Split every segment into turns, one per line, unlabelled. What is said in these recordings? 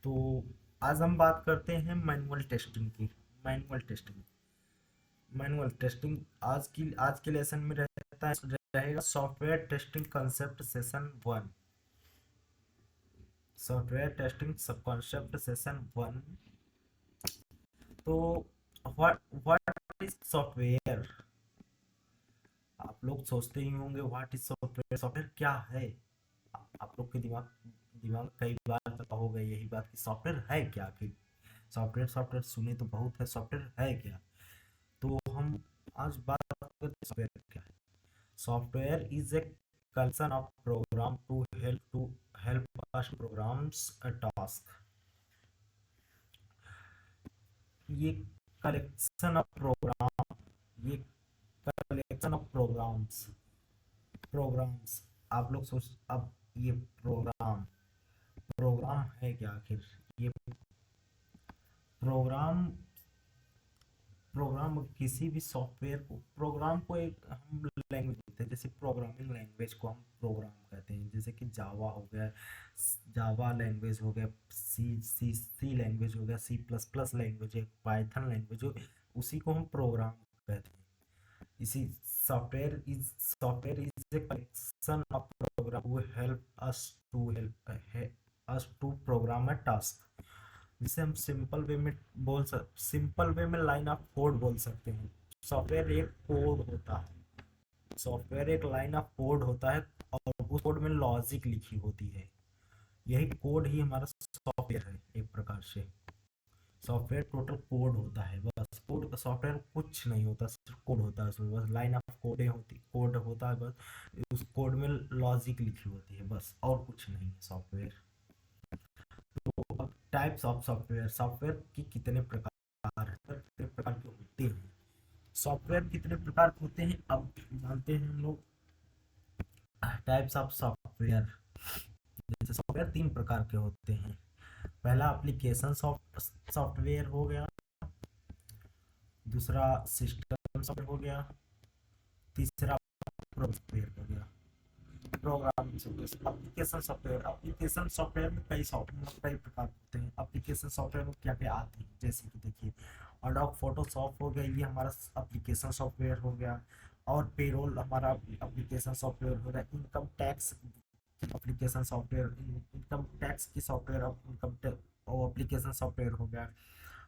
तो आज हम बात करते हैं मैनुअल टेस्टिंग की। मैनुअल टेस्टिंग मैनुअल टेस्टिंग आज के लेसन में रहेगा software testing concept session one. Software testing concept session one. तो व्हाट व्हाट इज सॉफ्टवेयर? आप लोग सोचते ही होंगे व्हाट इज सॉफ्टवेयर, सॉफ्टवेयर क्या है। आप लोग के दिमाग दिमाग कई बार तक हो गई यही बात कि सॉफ्टवेयर है क्या। कि सॉफ्टवेयर सॉफ्टवेयर सुने तो बहुत है, सॉफ्टवेयर है क्या। तो हम आज बात करते हैं सॉफ्टवेयर क्या है। Software is a collection of program to help us programs a task. ये कलेक्शन ऑफ प्रोग्राम ये कलेक्शन ऑफ प्रोग्राम्स। आप लोग सोच, अब ये प्रोग्राम प्रोग्राम है क्या आखिर। ये प्रोग्राम प्रोग्राम किसी भी सॉफ्टवेयर को, प्रोग्राम को एक हम लैंग्वेज देते हैं। जैसे प्रोग्रामिंग लैंग्वेज को हम प्रोग्राम कहते हैं, जैसे कि जावा हो गया, जावा लैंग्वेज हो गया, सी लैंग्वेज हो गया, सी प्लस प्लस लैंग्वेज है, पाइथन लैंग्वेज हो, उसी को हम प्रोग्राम कहते हैं। इसी software is a collection of program वो help us to program a task. जिसे हम सिंपल वे में लाइन ऑफ कोड बोल सकते हैं। सॉफ्टवेयर एक कोड होता है। सॉफ्टवेयर एक लाइन ऑफ कोड होता है और उस कोड में लॉजिक लिखी होती है। यही कोड ही हमारा सॉफ्टवेयर है एक प्रकार से। सॉफ्टवेयर टोटल कोड होता है, बस कोड का सॉफ्टवेयर कुछ नहीं होता, सिर्फ कोड होता है। उसमें बस लाइन ऑफ कोड होता है बस। उस कोड में लॉजिक लिखी होती है बस, और कुछ नहीं है सॉफ्टवेयर। तो अब टाइप्स ऑफ सॉफ्टवेयर, सॉफ्टवेयर की कितने प्रकार हैं, कितने प्रकार के होते हैं। सॉफ्टवेयर कितने प्रकार के होते हैं अब जानते हैं हम लोग। टाइप्स ऑफ सॉफ्टवेयर, जैसे सॉफ्टवेयर तीन प्रकार के होते हैं। पहला एप्लीकेशन सॉफ्टवेयर हो गया, दूसरा सिस्टम सॉफ्टवेयर हो गया, तीसरा सॉफ्टवेयर हो गया। प्रोग्रामिंग सॉफ्टवेयर, एप्लीकेशन सॉफ्टवेयर में कई प्रकार होते हैं। एप्लीकेशन सॉफ्टवेयर में क्या क्या आते हैं, जैसे कि देखिए अडोब फोटोशॉप हो गया, ये हमारा एप्लीकेशन सॉफ्टवेयर हो गया। और पेरोल हमारा एप्लीकेशन सॉफ्टवेयर हो गया। Income tax application software, income tax की सॉफ्टवेयर, इनकम एप्लीकेशन सॉफ्टवेयर हो गया।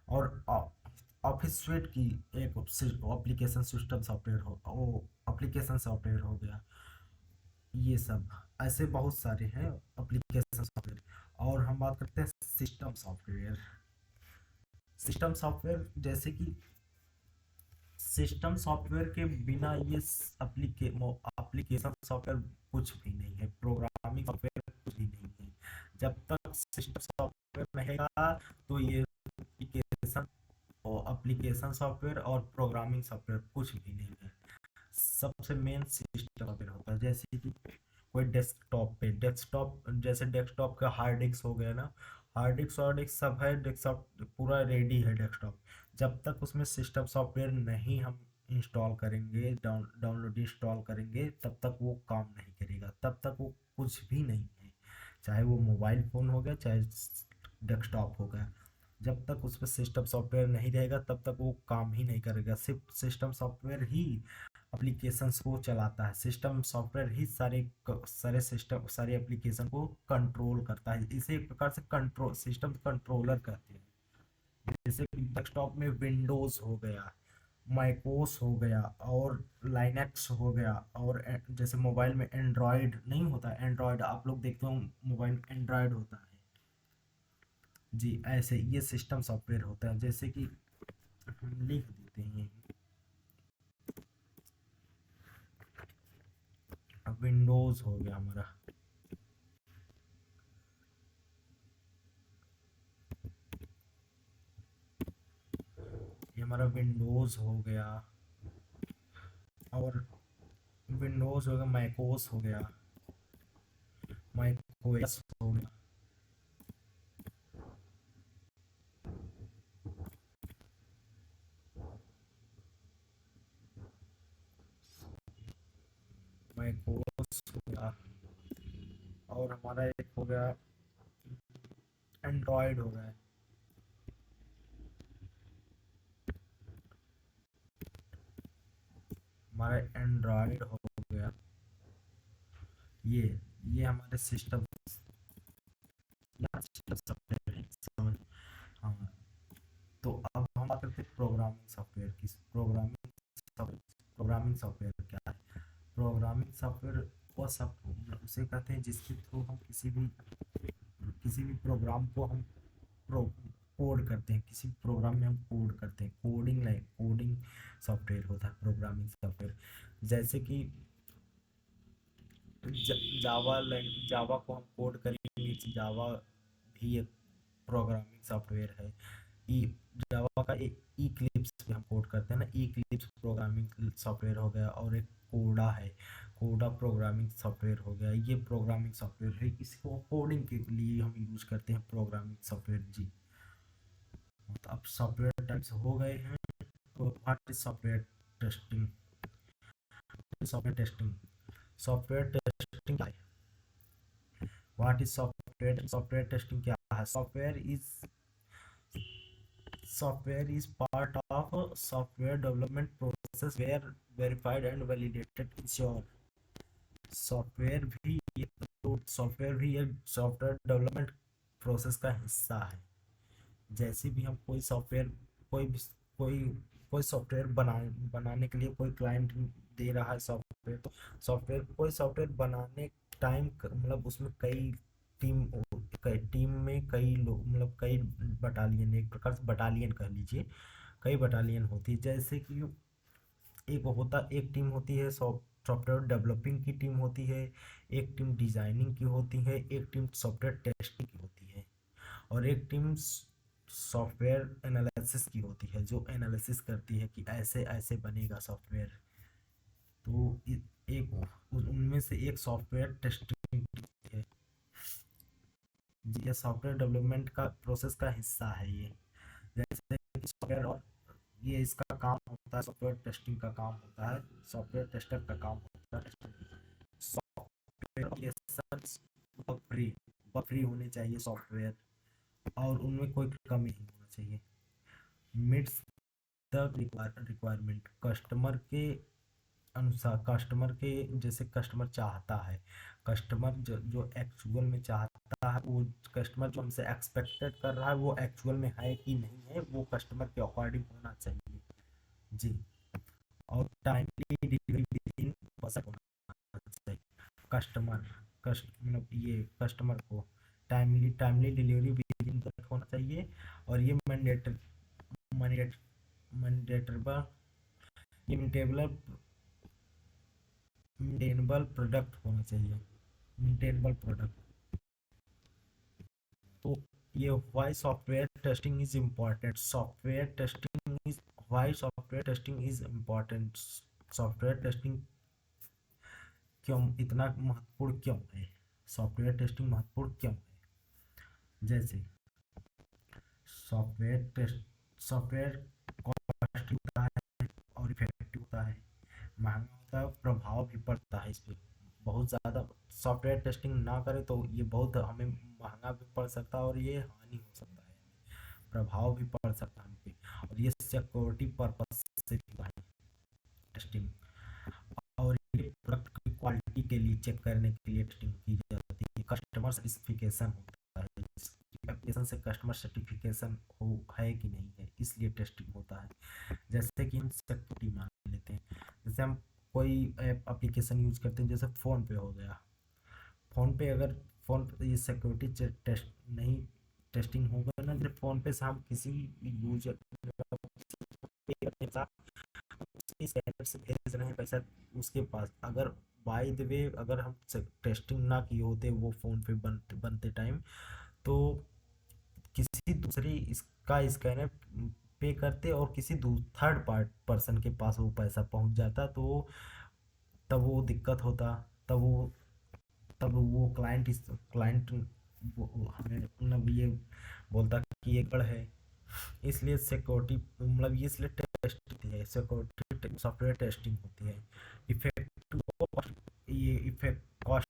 और ऑफिस स्यूट की एक एप्लीकेशन सिस्टम सॉफ्टवेयर हो, वो एप्लीकेशन सॉफ्टवेयर हो गया। ये सब ऐसे बहुत सारे हैं एप्लीकेशन सॉफ्टवेयर। और हम बात करते हैं सिस्टम सॉफ्टवेयर। सिस्टम सॉफ्टवेयर जैसे कि सिस्टम सॉफ्टवेयर के बिना ये एप्लीकेशन सॉफ्टवेयर कुछ भी नहीं है, प्रोग्रामिंग सॉफ्टवेयर कुछ भी नहीं है। जब तक सिस्टम सॉफ्टवेयर नहीं रहेगा तो ये एप्लीकेशन और एप्लीकेशन सॉफ्टवेयर और प्रोग्रामिंग सॉफ्टवेयर कुछ भी नहीं है। सबसे मेन सिस्टम सॉफ्टवेयर होता है। जैसे कि कोई डेस्कटॉप जैसे डेस्कटॉप का हार्ड डिस्क हो गया ना, हार्ड डिस्क सब है, डेस्कटॉप पूरा रेडी है डेस्कटॉप। जब तक उसमें सिस्टम सॉफ्टवेयर नहीं हम इंस्टॉल करेंगे, डाउनलोड इंस्टॉल करेंगे, तब तक वो काम नहीं करेगा, तब तक वो कुछ भी नहीं है। चाहे वो मोबाइल फ़ोन हो गया, चाहे डेस्कटॉप हो गया, जब तक उस पर सिस्टम सॉफ्टवेयर नहीं रहेगा तब तक वो काम ही नहीं करेगा। सिर्फ सिस्टम सॉफ्टवेयर ही एप्लीकेशंस को चलाता है। सिस्टम सॉफ्टवेयर ही सारे एप्लीकेशन को कंट्रोल करता है। इसे एक प्रकार से कंट्रोल सिस्टम कंट्रोलर कहते हैं। जैसे डेस्कटॉप में विंडोज हो गया, माइकोस हो गया, और लाइनक्स हो गया, और जैसे मोबाइल में एंड्रॉयड नहीं होता, एंड्रॉयड आप लोग देखते हो मोबाइल में एंड्रॉयड होता है। जी ऐसे ये सिस्टम सॉफ्टवेयर होता है। जैसे कि हम लिख देते हैं विंडोज हो गया हमारा, ये हमारा विंडोज हो गया। और विंडोज हो गया, मैकोस हो गया, मैकोएस हो गया, मैकोस हो गया। और हमारा एक हो गया एंड्रॉयड हो गया, हमारा एंड्रॉयड हो गया, ये हमारे सिस्टम सॉफ्टवेयर है, समझ। हाँ, तो अब हम बात करते हैं प्रोग्रामिंग सॉफ्टवेयर की। प्रोग्रामिंग सॉफ्टवेयर क्या है? प्रोग्रामिंग सॉफ्टवेयर वो सब उसे कहते हैं जिसके थ्रू हम किसी भी प्रोग्राम को हम प्रो कोड करते हैं, किसी प्रोग्राम में हम कोड करते हैं, कोडिंग सॉफ्टवेयर होता है प्रोग्रामिंग सॉफ्टवेयर। जैसे कि जावा को हम कोड करेंगे, जावा भी एक प्रोग्रामिंग सॉफ्टवेयर है। ई जावा का इक्लिप्स भी हम कोड करते हैं ना, इक्लिप्स प्रोग्रामिंग सॉफ्टवेयर हो गया। और एक कोडा है, कोडा प्रोग्रामिंग सॉफ्टवेयर हो गया। ये प्रोग्रामिंग सॉफ्टवेयर है, इसको कोडिंग के लिए हम यूज करते हैं प्रोग्रामिंग सॉफ्टवेयर जी। तो अब सॉफ्टवेयर टाइप्स हो गए हैं। तो what is software testing? Software testing software testing क्या है? व्हाट इज सॉफ्टवेयर टेस्टिंग क्या है? Software is part of a software development process where verified and validated ensure। Software भी एक सॉफ्टवेयर डेवलपमेंट प्रोसेस का हिस्सा है। जैसे भी हम कोई भी कोई कोई सॉफ्टवेयर बनाने के लिए कोई क्लाइंट दे रहा है सॉफ्टवेयर, तो कोई सॉफ्टवेयर बनाने टाइम मतलब उसमें टीम टीम में कई लोग मतलब कई बटालियन, एक प्रकार से बटालियन कह लीजिए, कई बटालियन होती है। जैसे कि एक टीम होती है सॉफ्टवेयर डेवलपिंग की टीम होती है, एक टीम डिजाइनिंग की होती है, एक टीम सॉफ्टवेयर टेस्टिंग की होती है, और एक टीम सॉफ्टवेयर एनालिसिस की होती है, जो एनालिसिस करती है कि ऐसे ऐसे बनेगा सॉफ्टवेयर। तो एक उनमें से एक सॉफ्टवेयर टेस्टिंग है। ये सॉफ्टवेयर डेवलपमेंट का प्रोसेस का हिस्सा है ये। जैसे कि सॉफ्टवेयर और ये इसका काम होता है, सॉफ्टवेयर टेस्टिंग का काम होता है, सॉफ्टवेयर टेस्टर का काम होता है। सॉफ्टवेयर बग फ्री होने चाहिए सॉफ्टवेयर, और उनमें कोई कमी नहीं होना चाहिए। मीट्स द रिक्वायरमेंट कस्टमर के अनुसार, कस्टमर के जैसे कस्टमर चाहता है, कस्टमर जो एक्चुअल में चाहता है, वो कस्टमर जो हमसे एक्सपेक्टेड कर रहा है वो एक्चुअल में है कि नहीं है, वो कस्टमर के अकॉर्डिंग होना चाहिए जी। और टाइमली डिलीवरी विदिन बजट होना चाहिए। कस्टमर मतलब ये कस्टमर को टाइमली डिलीवरी विदिन बजट होना चाहिए। और ये मैंडेटरेबल मेंटेनेबल प्रोडक्ट होना चाहिए, मेंटेनेबल प्रोडक्ट। तो ये why software testing is important, why software testing is important, software testing क्यों इतना महत्वपूर्ण क्यों है, सॉफ्टवेयर टेस्टिंग महत्वपूर्ण क्यों है? जैसे सॉफ्टवेयर कॉस्टली होता है और इफेक्टिव होता है, महंगा होता है, प्रभाव भी पड़ता है इस पे बहुत ज़्यादा। सॉफ्टवेयर टेस्टिंग ना करें तो ये बहुत हमें महंगा भी पड़ सकता है, और ये हानि हो सकता है, प्रभाव भी पड़ सकता है हम पे। और ये सिक्योरिटी पर्पस से भी है टेस्टिंग। और ये प्रोडक्ट की क्वालिटी के लिए चेक करने के लिए टेस्टिंग की जाती है। कस्टमर सर्टिफिकेशन होता है, एप्लीकेशन से कस्टमर सर्टिफिकेशन हो है कि नहीं है, इसलिए टेस्टिंग होता है। जैसे कि हम सिक्योरिटी मान लेते हैं, जैसे हम कोई ऐप एप्लीकेशन यूज करते हैं, जैसे फ़ोन पे हो गया। फ़ोन पे अगर फ़ोन पे ये सिक्योरिटी टेस्ट नहीं टेस्टिंग होगा ना, जब फ़ोन पे से हम किसी यूजर स्कैनर से भेज रहे हैं पैसा उसके पास, अगर बाय द वे अगर हम टेस्टिंग ना किए होते वो फ़ोन पे बनते टाइम, तो किसी दूसरे इसका स्कैनर पे करते और किसी थर्ड पर्सन के पास वो पैसा पहुंच जाता, तो तब वो दिक्कत होता। तब वो तब वो क्लाइंट हमें मतलब ये बोलता कि ये गड़ है। इसलिए सिक्योरिटी मतलब ये इसलिए टेस्ट होती है, सिक्योरिटी सॉफ्टवेयर टेस्टिंग होती है। इफेक्टिव ये इफेक्ट कॉस्ट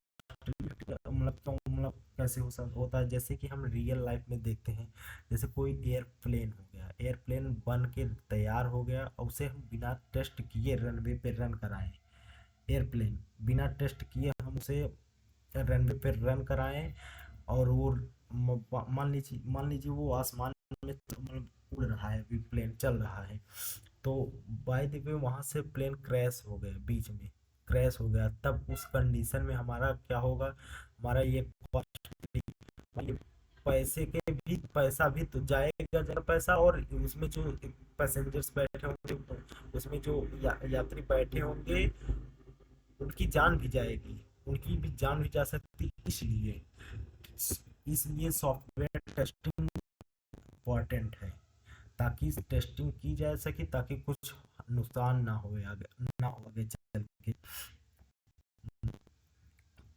मतलब क्यों मतलब कैसे होता है, जैसे कि हम रियल लाइफ में देखते हैं। जैसे कोई एयरप्लेन हो गया, एयरप्लेन बन के तैयार हो गया और उसे हम बिना टेस्ट किए रनवे पे रन कराएं। एयरप्लेन बिना टेस्ट किए हम उसे रनवे पे रन कराएं, और वो मान लीजिए वो आसमान में मतलब उड़ रहा है, अभी प्लेन चल रहा है, तो बाय द वे वहां से प्लेन क्रैश हो गया, बीच में क्रैश हो गया, तब उस कंडीशन में हमारा क्या होगा, हमारा ये मतलब पैसे के भी पैसा भी तो जाएगा, जरा पैसा, और उसमें जो पैसेंजर्स बैठे होंगे, उसमें जो यात्री बैठे होंगे, उनकी जान भी जाएगी, उनकी भी जान भी जा सकती, इसलिए सॉफ्टवेयर टेस्टिंग इम्पोर्टेंट है, ताकि टेस्टिंग की जा सके, ताकि कुछ नुकसान ना हो आगे चल के।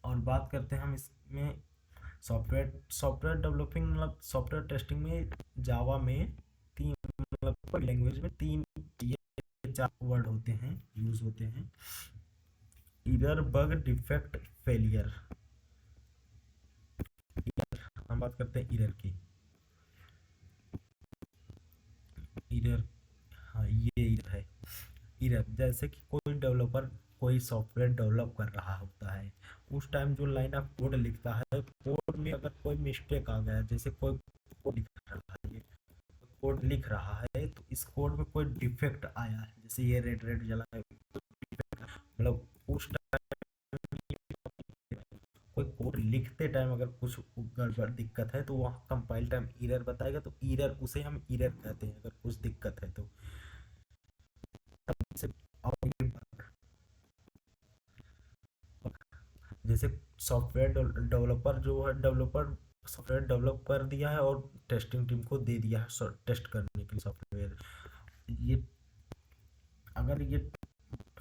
और बात करते हैं हम इसमें सॉफ्टवेयर डेवलपिंग मतलब सॉफ्टवेयर टेस्टिंग में जावा में तीन मतलब लैंग्वेज में तीन ये चार वर्ड होते हैं, यूज होते हैं। Error, bug, defect, failure. हम बात करते हैं एरर की। एरर, हाँ ये एरर है। एरर जैसे कि कोई डेवलपर कोई सॉफ्टवेयर डेवलप कर रहा होता है, उस टाइम जो लाइन ऑफ कोड लिखता है, कोड में अगर कोई मिस्टेक आ गया, जैसे कोई कोड लिख रहा है तो इस कोड में कोई डिफेक्ट आया है, जैसे ये रेड रेड जला है, मतलब उस कोई कोड लिखते टाइम अगर कुछ गड़बड़ दिक्कत है, तो वहाँ कंपाइल टाइम एरर बताएगा, तो एरर उसे हम एरर कहते हैं अगर कुछ दिक्कत है तो। और जैसे सॉफ्टवेयर डेवलपर जो है, डेवलपर सॉफ्टवेयर डेवलप कर दिया है और टेस्टिंग टीम को दे दिया है टेस्ट करने के लिए सॉफ्टवेयर, ये अगर ये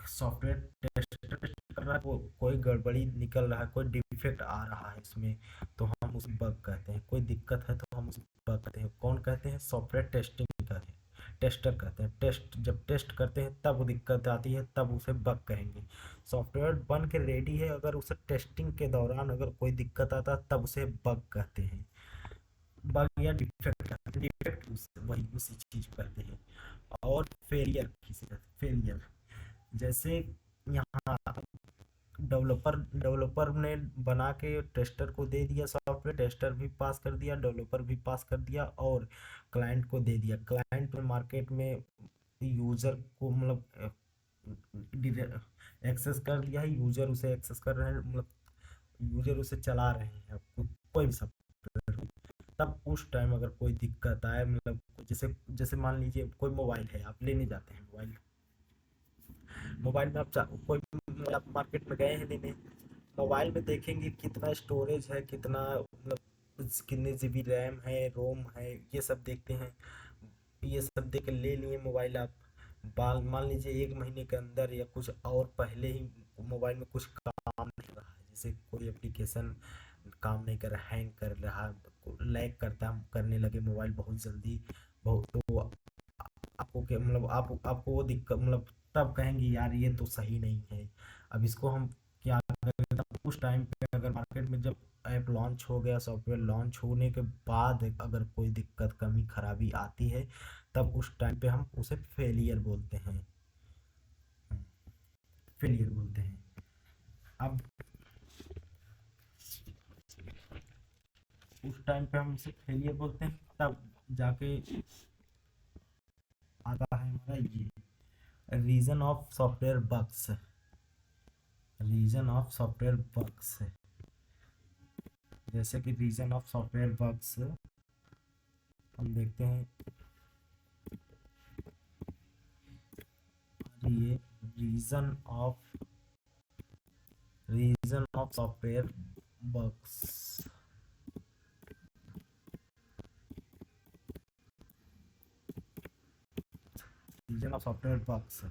सॉफ्टवेयर टेस्ट कर रहा है, कोई गड़बड़ी निकल रहा है, कोई डिफेक्ट आ रहा है इसमें, तो हम उसे बग कहते हैं। कोई दिक्कत है तो हम उसे बग कहते हैं। कौन कहते हैं? सॉफ्टवेयर टेस्टिंग कहते हैं, टेस्टर कहते हैं। जब टेस्ट करते हैं तब दिक्कत आती है, तब उसे बग कहेंगे। सॉफ्टवेयर बन के रेडी है, अगर उसे टेस्टिंग के दौरान अगर कोई दिक्कत आता है तब उसे बग कहते हैं। बग या डिफेक्ट, वही उसी चीज कहते हैं। और फेलियर जैसे यहाँ डेवलपर ने बना के टेस्टर को दे दिया सॉफ्टवेयर, टेस्टर भी पास कर दिया, डेवलपर भी पास कर दिया, और क्लाइंट को दे दिया। क्लाइंट में मार्केट में यूजर को मतलब एक्सेस कर दिया है, यूजर उसे एक्सेस कर रहे हैं, मतलब यूजर उसे चला रहे हैं, कोई भी सॉफ्टवेयर। तब उस टाइम अगर कोई दिक्कत आए, मतलब जैसे जैसे मान लीजिए कोई मोबाइल है, आप लेने जाते हैं मोबाइल, मोबाइल में कोई आप मार्केट में गए हैं लेने, मोबाइल में देखेंगे कितना स्टोरेज है, कितना मतलब कितने जीबी रैम है, रोम है, ये सब देखते हैं। ये सब देख के ले लिए मोबाइल आप, मान लीजिए एक महीने के अंदर या कुछ और पहले ही मोबाइल में कुछ काम नहीं रहा है, जैसे कोई एप्लीकेशन काम नहीं कर रहा, हैंग कर रहा, लैग करने लगे मोबाइल बहुत जल्दी, बहुत, तो आपको क्या मतलब आपको वो दिक्कत मतलब तब कहेंगे यार ये तो सही नहीं है, अब इसको हम क्या करें। तब उस टाइम पे अगर मार्केट में जब ऐप लॉन्च हो गया, सॉफ्टवेयर लॉन्च होने के बाद अगर कोई दिक्कत कमी खराबी आती है, तब उस टाइम पे हम उसे फेलियर बोलते हैं। फेलियर बोलते हैं। अब उस टाइम पे हम उसे फेलियर बोलते हैं, तब जाके आता है हमारा ये reason of software bugs. Reason of software bugs, जैसे कि रीजन ऑफ सॉफ्टवेयर बग्स हम देखते हैं, ये reason of software bugs, reason of software bugs.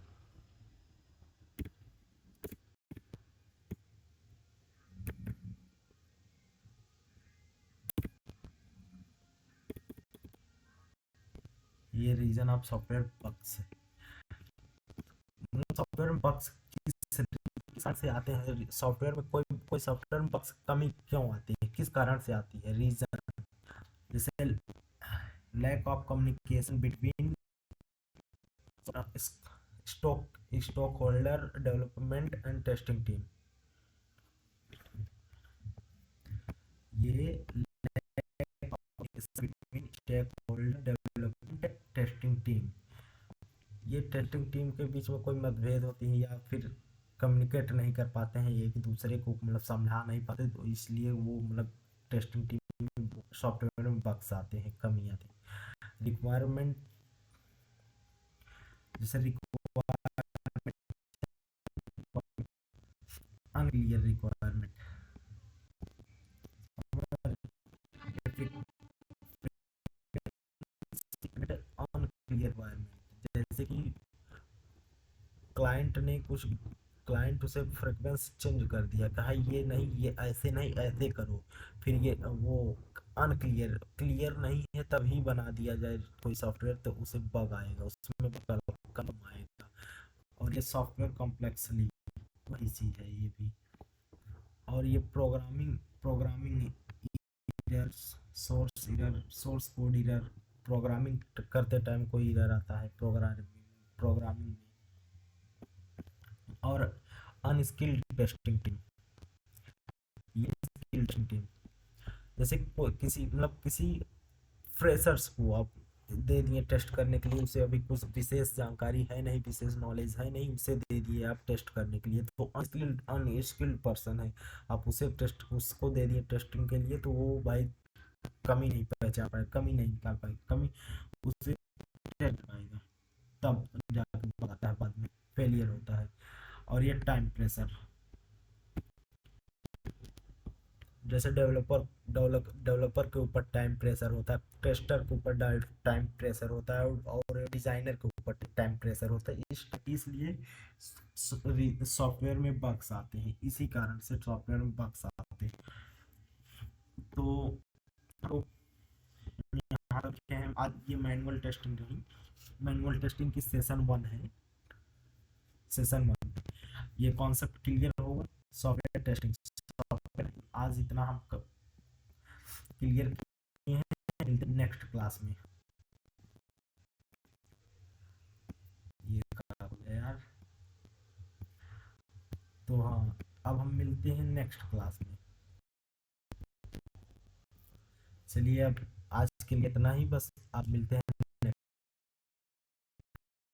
ये रीजन ऑफ सॉफ्टवेयर बग्स है। सॉफ्टवेयर में बग्स किस से आते हैं, सॉफ्टवेयर में कोई सॉफ्टवेयर में बग्स कमी क्यों आती है, किस कारण से आती है, रीजन, जैसे lack of communication between stock holder, development and testing team. ये between stakeholder, development, testing team, ये टेस्टिंग टीम के बीच में कोई मतभेद होती है या फिर कम्युनिकेट नहीं कर पाते हैं, एक दूसरे को मतलब समझा नहीं पाते, तो इसलिए वो मतलब टेस्टिंग टीम में सॉफ्टवेयर में बग्स आते हैं, कमी आती है। रिक्वायरमेंट, जैसे requirement, unclear requirement, unclear requirement, जैसे कि क्लाइंट ने कुछ, क्लाइंट उसे फ्रीक्वेंसी चेंज कर दिया, कहा ये नहीं, ये ऐसे नहीं, ऐसे करो, फिर ये वो अनक्लियर, क्लियर नहीं है तभी बना दिया जाए कोई सॉफ्टवेयर, तो उसे बग आएगा, उसमें कलम आएगा। और ये सॉफ्टवेयर कॉम्प्लेक्सली, वही चीज़ है ये भी। और ये programming programming errors, source code error, programming करते टाइम कोई एरर आता है प्रोग्रामिंग में। और अनस्किल्ड टेस्टिंग टीम, ये स्किल्ड टीम, जैसे किसी मतलब किसी फ्रेशर्स को आप दे दिए टेस्ट करने के लिए, उसे अभी कुछ विशेष जानकारी है नहीं, विशेष नॉलेज है नहीं, उसे दे दिए आप टेस्ट करने के लिए, तो अनस्किल्ड पर्सन है, आप उसे टेस्ट, उसको दे दिए टेस्टिंग के लिए, तो वो भाई कमी नहीं पहचान पाए, कमी नहीं निकाल पाए, कमी उसे टेस्ट पाएगा, तब जाकर बताता है, बाद में फेलियर होता है। और ये टाइम प्रेशर, जैसे डेवलपर के ऊपर टाइम प्रेशर होता है, टेस्टर के ऊपर टाइम प्रेशर होता है, और डिजाइनर के ऊपर टाइम प्रेशर होता है, इसलिए सॉफ्टवेयर में बग्स आते हैं, इसी कारण से सॉफ्टवेयर में बग्स आते हैं। तो, तो यहाँ रखे हैं आज ये मैनुअल टेस्टिंग रही, मैनुअल टेस्टिंग की सेशन 1 है, सेशन 1 ये कॉन्सेप्ट क्लियर होगा। सॉफ्टवेयर टेस्टिंग, सॉफ्टवेयर आज इतना हम क्लियर किए हैं, नेक्स्ट क्लास में ये खराब हो गया यार, तो हाँ अब हम मिलते हैं नेक्स्ट क्लास में। चलिए अब आज के लिए इतना ही, बस आप मिलते हैं।